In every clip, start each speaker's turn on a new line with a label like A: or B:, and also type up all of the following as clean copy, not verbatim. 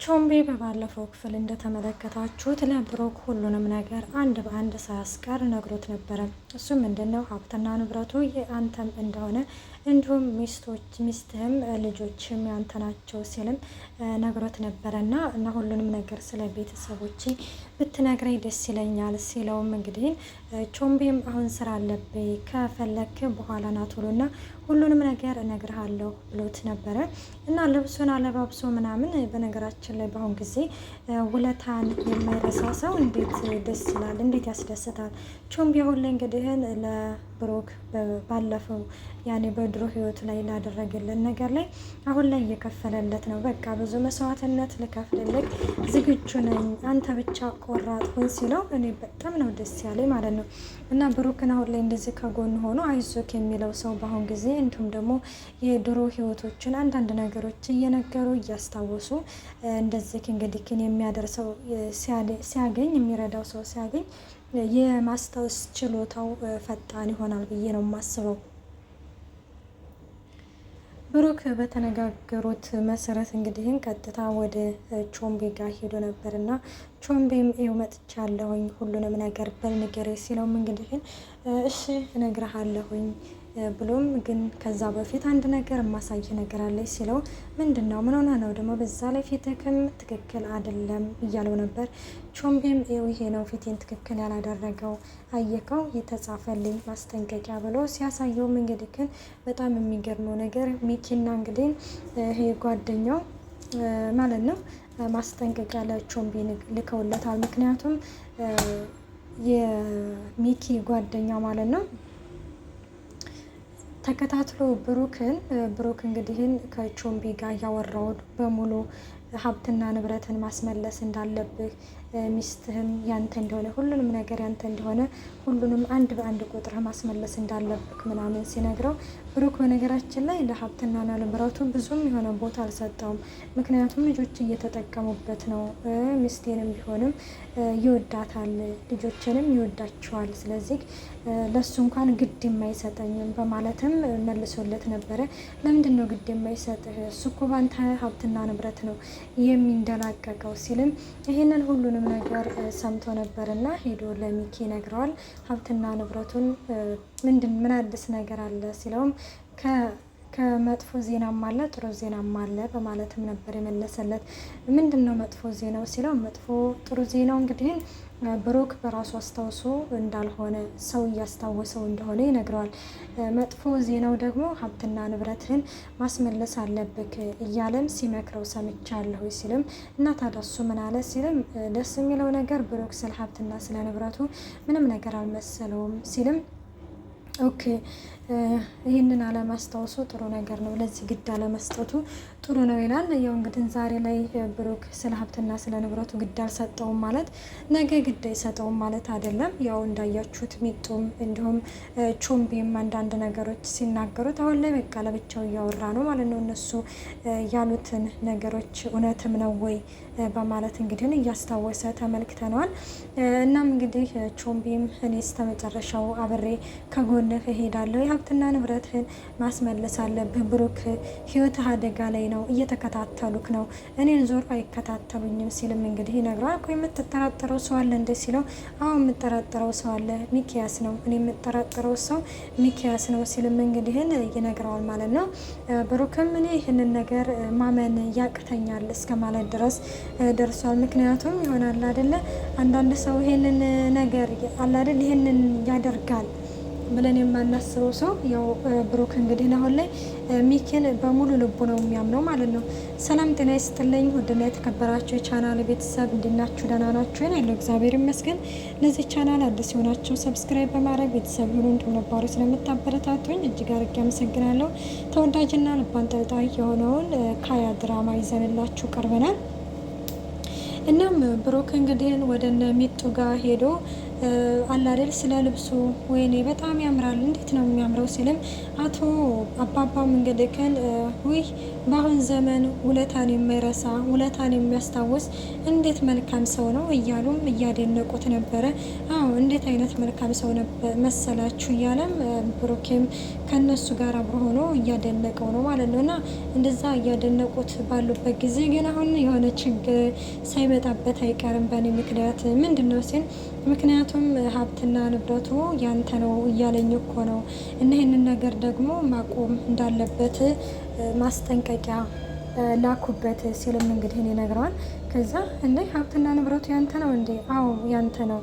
A: ቾምቤ በባለፈው ክፍል እንደተመለከታችሁት ለብሩክ ሁሉንም ነገር አንድ በአንድ ሳያስቀር ነግሮት ነበረ። እሱ ምንድነው ሀብትና ንብረቱ የአንተም እንደሆነ እንዲሁም ሚስትህም ልጆችም ያንተ ናቸው ሲልም ነግሮት ነበረና እና ሁሉንም ነገር ስለ ቤተሰቦቼ ብትነግረኝ ደስ ይለኛል ሲለውም እንግዲህ ቾምቤም አሁን ስራ አለብኝ ከፈለክ በኋላ ናቶሎና ሁሉንም ነገር እነግርሃለሁ ብሎት ነበረ እና ልብሱን አለባብሶ ምናምን በነገራችን ላይ በአሁን ጊዜ ውለታን የማይረሳ ሰው እንዴት ደስ ይላል፣ እንዴት ያስደስታል። ቾምቤ አሁን ላይ እንግዲህ ለብሩክ ባለፈው ያኔ በድሮ ህይወቱ ላይ ላደረገልን ነገር ላይ አሁን ላይ እየከፈለለት ነው። በቃ ብዙ መስዋዕትነት ልከፍልልክ ዝግጁ ነኝ፣ አንተ ብቻ ቆራጥ ሁን ሲለው እኔ በጣም ነው ደስ ያለኝ ማለት ነው። እና ብሩክን አሁን ላይ እንደዚህ ከጎን ሆኖ አይዞክ የሚለው ሰው በአሁን ጊዜ እንዲሁም ደግሞ የድሮ ህይወቶችን አንዳንድ ነገሮች እየነገሩ እያስታወሱ እንደዚህ እንግዲህ የሚያደርሰው ሲያገኝ የሚረዳው ሰው ሲያገኝ የማስታወስ ችሎታው ፈጣን ይሆናል ብዬ ነው የማስበው። ብሩክ በተነጋገሩት መሰረት እንግዲህን ቀጥታ ወደ ቾምቤ ጋር ሄዶ ነበርና ቾምቤም ይኸው መጥቻለሁኝ ሁሉንም ነገር በልንገሬ ሲለውም እንግዲህን እሺ እነግርሃለሁኝ ብሎም ግን ከዛ በፊት አንድ ነገር የማሳይ ነገር አለኝ ሲለው ምንድን ነው? ምን ሆነ ነው ደግሞ በዛ ላይ ፊትክም ትክክል አይደለም እያለው ነበር። ቾምቤም ይሄ ነው ፊቴን ትክክል ያላደረገው አየከው የተጻፈልኝ ማስጠንቀቂያ ብሎ ሲያሳየውም እንግዲህ ግን በጣም የሚገርመው ነገር ሚኪና እንግዲህ ይሄ ጓደኛው ማለት ነው ማስጠንቀቂያ ለቾምቤ ልከውለታል። ምክንያቱም የሚኪ ጓደኛ ማለት ነው ተከታትሎ ብሩክ እንግዲህን ከቾምቤ ጋር ያወራውን በሙሉ ሀብትና ንብረትን ማስመለስ እንዳለብህ ሚስትህም ያንተ እንደሆነ ሁሉንም ነገር ያንተ እንደሆነ ሁሉንም አንድ በአንድ ቁጥር ማስመለስ እንዳለብህ ምናምን ሲነግረው ብሩክ በነገራችን ላይ ለሀብትና ንብረቱ ብዙም የሆነ ቦታ አልሰጠውም። ምክንያቱም ልጆች እየተጠቀሙበት ነው፣ ሚስቴንም ቢሆንም ይወዳታል፣ ልጆችንም ይወዳቸዋል። ስለዚህ ለሱ እንኳን ግድ የማይሰጠኝም በማለትም መልሶለት ነበረ። ለምንድን ነው ግድ የማይሰጥህ? እሱ እኮ ባንተ ሀብትና ንብረት ነው የሚንደላቀቀው ሲልም ይህንን ሁሉንም ነገር ሰምቶ ነበርና ሄዶ ለሚኪ ነግረዋል። ሀብትና ንብረቱን ምን አዲስ ነገር አለ ሲለውም ከመጥፎ ዜናም አለ ጥሩ ዜናም አለ በማለትም ነበር የመለሰለት። ምንድን ነው መጥፎ ዜናው ሲለው ጥሩ ዜናው እንግዲህ ብሩክ በራሱ አስታውሶ እንዳልሆነ ሰው እያስታወሰው እንደሆነ ይነግረዋል። መጥፎ ዜናው ደግሞ ሀብትና ንብረትህን ማስመለስ አለብክ እያለም ሲመክረው ሰምቻለሁ ሲልም እና ታዲያ እሱ ምን አለ ሲልም ደስ የሚለው ነገር ብሩክ ስለ ሀብትና ስለ ንብረቱ ምንም ነገር አልመሰለውም ሲልም ኦኬ ይህንን አለማስታወሱ ጥሩ ነገር ነው፣ ለዚህ ግድ አለመስጠቱ ጥሩ ነው ይላል። ያው እንግዲህ ዛሬ ላይ ብሩክ ስለ ሀብትና ስለ ንብረቱ ግድ አልሰጠውም ማለት ነገ ግድ አይሰጠውም ማለት አይደለም። ያው እንዳያችሁት ሚጡም እንዲሁም ቾምቤም አንዳንድ ነገሮች ሲናገሩት አሁን ላይ በቃ ለብቻው እያወራ ነው ማለት ነው። እነሱ ያሉትን ነገሮች እውነትም ነው ወይ በማለት እንግዲህ እያስታወሰ ተመልክተነዋል። እናም እንግዲህ ቾምቤም እኔ እስከመጨረሻው አብሬ ከጎንህ እሄዳለሁ፣ የሀብትና ንብረትህን ማስመለስ አለብህ፣ ብሩክ ህይወትህ አደጋ ላይ ነው፣ እየተከታተሉክ ነው፣ እኔን ዞር አይከታተሉኝም ሲልም እንግዲህ ይነግረዋል። እኮ የምትጠራጠረው ሰው አለ እንደ ሲለው አሁን የምጠራጠረው ሰው አለ፣ ሚኪያስ ነው፣ እኔ የምጠራጠረው ሰው ሚኪያስ ነው ሲልም እንግዲህ ይነግረዋል ማለት ነው። ብሩክም እኔ ይህንን ነገር ማመን ያቅተኛል እስከ ማለት ድረስ ደርሷል። ምክንያቱም ይሆናል አይደለ አንዳንድ ሰው ይሄንን ነገር አለ አይደል ይሄንን ያደርጋል ብለን የማናስበው ሰው ያው ብሩክ እንግዲህ አሁን ላይ ሚኪን በሙሉ ልቡ ነው የሚያምነው ማለት ነው። ሰላም ጤና ይስጥልኝ ውድና የተከበራችሁ የቻናል ቤተሰብ እንድናችሁ ደህና ናችሁ? ያለው እግዚአብሔር ይመስገን። ለዚህ ቻናል አዲስ የሆናችሁ ሰብስክራይብ በማድረግ ቤተሰብ ሁሉ እንደነባሩ ስለምታበረታቱኝ እጅግ አድርጌ አመሰግናለሁ። ተወዳጅና ልብ አንጠልጣይ የሆነውን ካያ ድራማ ይዘንላችሁ ቀርበናል። እናም ብሩክ እንግዲህ ወደ እነ ሚጡ ጋር ሄዶ አላደል ስለ ልብሱ ወይኔ በጣም ያምራል፣ እንዴት ነው የሚያምረው ሲልም አቶ አባባም እንግዲህ ውይ በአሁን ዘመን ውለታን የማይረሳ ውለታን የሚያስታውስ እንዴት መልካም ሰው ነው እያሉም እያደነቁት ነበረ። አዎ እንዴት አይነት መልካም ሰው መሰላችሁ እያለም ብሩኬም ከነሱ ጋር አብሮ ሆኖ እያደነቀው ነው ማለት ነው። እና እንደዛ እያደነቁት ባሉበት ጊዜ ግን አሁን የሆነ ችግር ሳይመጣበት አይቀርም በእኔ ምክንያት ምንድን ነው ሲል ምክንያቱም ሀብትና ንብረቱ ያንተ ነው እያለኝ እኮ ነው እና ይህንን ነገር ደግሞ ማቆም እንዳለበት ማስጠንቀቂያ ላኩበት ሲልም እንግዲህ ይነግረዋል። ከዛ እንዴ ሀብትና ንብረቱ ያንተ ነው እንዴ? አዎ ያንተ ነው፣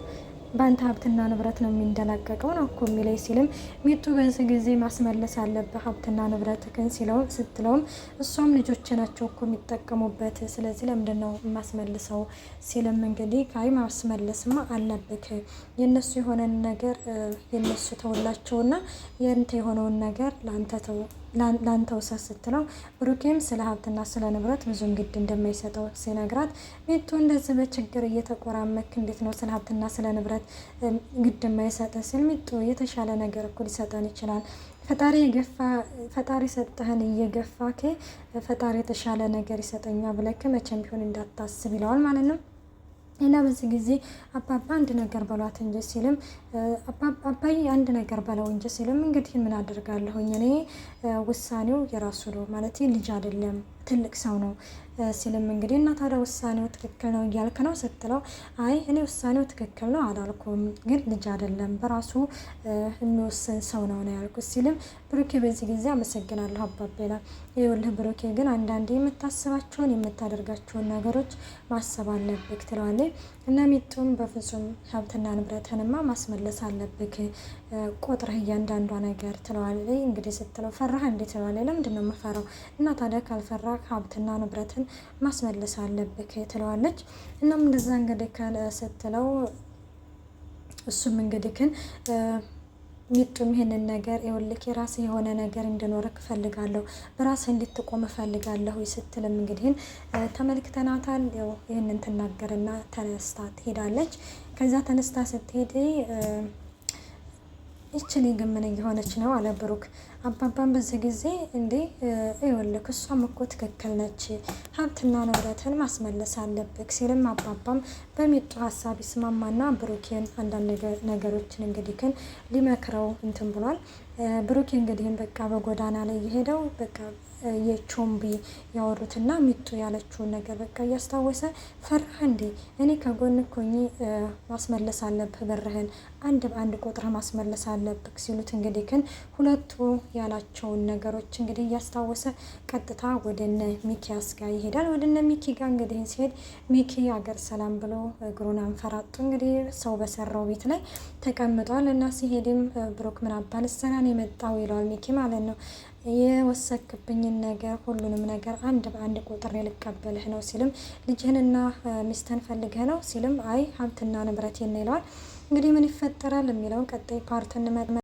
A: በአንተ ሀብትና ንብረት ነው የሚንደላቀቀው ነው እኮ የሚለኝ ሲልም ሚጡ በዚህ ጊዜ ማስመለስ አለብህ ሀብትና ንብረትህን ስትለውም እሷም ልጆች ናቸው እኮ የሚጠቀሙበት ስለዚህ ለምንድን ነው የማስመልሰው ሲልም እንግዲህ ካይ ማስመለስማ አለብህ የነሱ የሆነን ነገር የነሱ ተውላቸውና የንተ የሆነውን ነገር ላንተ ውሰድ ስትለው ብሩኬም ስለ ሀብትና ስለ ንብረት ብዙም ግድ እንደማይሰጠው ሲነግራት ሚጡ እንደዚህ በችግር እየተቆራመክ እንዴት ነው ስለ ሀብትና ስለ ንብረት ግድ የማይሰጥ ሲል ሚጡ የተሻለ ነገር እኮ ሊሰጠን ይችላል ፈጣሪ ሰጠህን እየገፋክ ፈጣሪ የተሻለ ነገር ይሰጠኛ ብለክ መቼም ቢሆን እንዳታስብ ይለዋል ማለት ነው። እና በዚህ ጊዜ አባባ አንድ ነገር በሏት እንጂ ሲልም አባዬ አንድ ነገር በለው እንጂ ሲልም እንግዲህ ምን አደርጋለሁኝ እኔ ውሳኔው የራሱ ነው ማለት ልጅ አይደለም ትልቅ ሰው ነው ሲልም እንግዲህ እና ታዲያ ውሳኔው ትክክል ነው እያልክ ነው ስትለው አይ እኔ ውሳኔው ትክክል ነው አላልኩም፣ ግን ልጅ አይደለም በራሱ የሚወስን ሰው ነው ያልኩት ሲልም ብሩኬ በዚህ ጊዜ አመሰግናለሁ አባቤላ ይኸውልህ ብሩኬ ግን አንዳንዴ የምታስባቸውን የምታደርጋቸውን ነገሮች ማሰብ አለብክ ትለዋለች። እና ሚጡም በፍጹም ሀብትና ንብረትንማ ማስመለስ አለብክ ቆጥረህ እያንዳንዷ ነገር ትለዋለች። እንግዲህ ስትለው ፈራህ እንዴት ትለዋለች። ለምንድን ነው የምፈራው እና ታዲያ ካልፈራ ሀብትና ንብረትን ማስመለስ አለብክ ትለዋለች። እናም እንደዛ እንግዲህ ስትለው እሱም እንግዲህ ግን ሚጡም ይሄንን ነገር ይኸውልህ የራስህ የሆነ ነገር እንዲኖርክ እፈልጋለሁ፣ በራስህ እንድትቆም እፈልጋለሁ ስትልም እንግዲህ ተመልክተናታል። ያው ይሄንን ትናገርና ተነስታ ትሄዳለች። ከዛ ተነስታ ስትሄድ ይችል ግን ምን እየሆነች ነው አለ ብሩክ። አባባን በዚህ ጊዜ እንዴ ይኸውልህ እሷም እኮ ትክክል ነች፣ ሀብትና ንብረትን ማስመለስ አለብክ ሲልም አባባም በሚጡ ሀሳብ ይስማማና ብሩኬን አንዳንድ ነገሮችን እንግዲህ ግን ሊመክረው እንትን ብሏል። ብሩኬ እንግዲህ በቃ በጎዳና ላይ የሄደው በቃ የቾምቢ ያወሩትና ሚጡ ያለችውን ነገር በቃ እያስታወሰ ፈራህ እንዴ እኔ ከጎን ኮኝ ማስመለስ አለብህ ብርህን አንድ በአንድ ቁጥርህ ማስመለስ አለብህ ሲሉት እንግዲህ ግን ሁለቱ ያላቸውን ነገሮች እንግዲህ እያስታወሰ ቀጥታ ወደነ ሚኪያስ ጋር ይሄዳል። ወደነ ሚኪ ጋር እንግዲህ ሲሄድ ሚኪ አገር ሰላም ብሎ እግሩን አንፈራጡ እንግዲህ ሰው በሰራው ቤት ላይ ተቀምጧል። እና ሲሄድም ብሩክ ምን አባልሰናን የመጣው ይለዋል ሚኪ ማለት ነው። የወሰክብኝን ነገር ሁሉንም ነገር አንድ በአንድ ቁጥር ልቀበልህ ነው ሲልም ልጅህንና ሚስትህን ፈልገህ ነው ሲልም አይ ሀብትና ንብረት ይለዋል። እንግዲህ ምን ይፈጠራል የሚለውን ቀጣይ ፓርት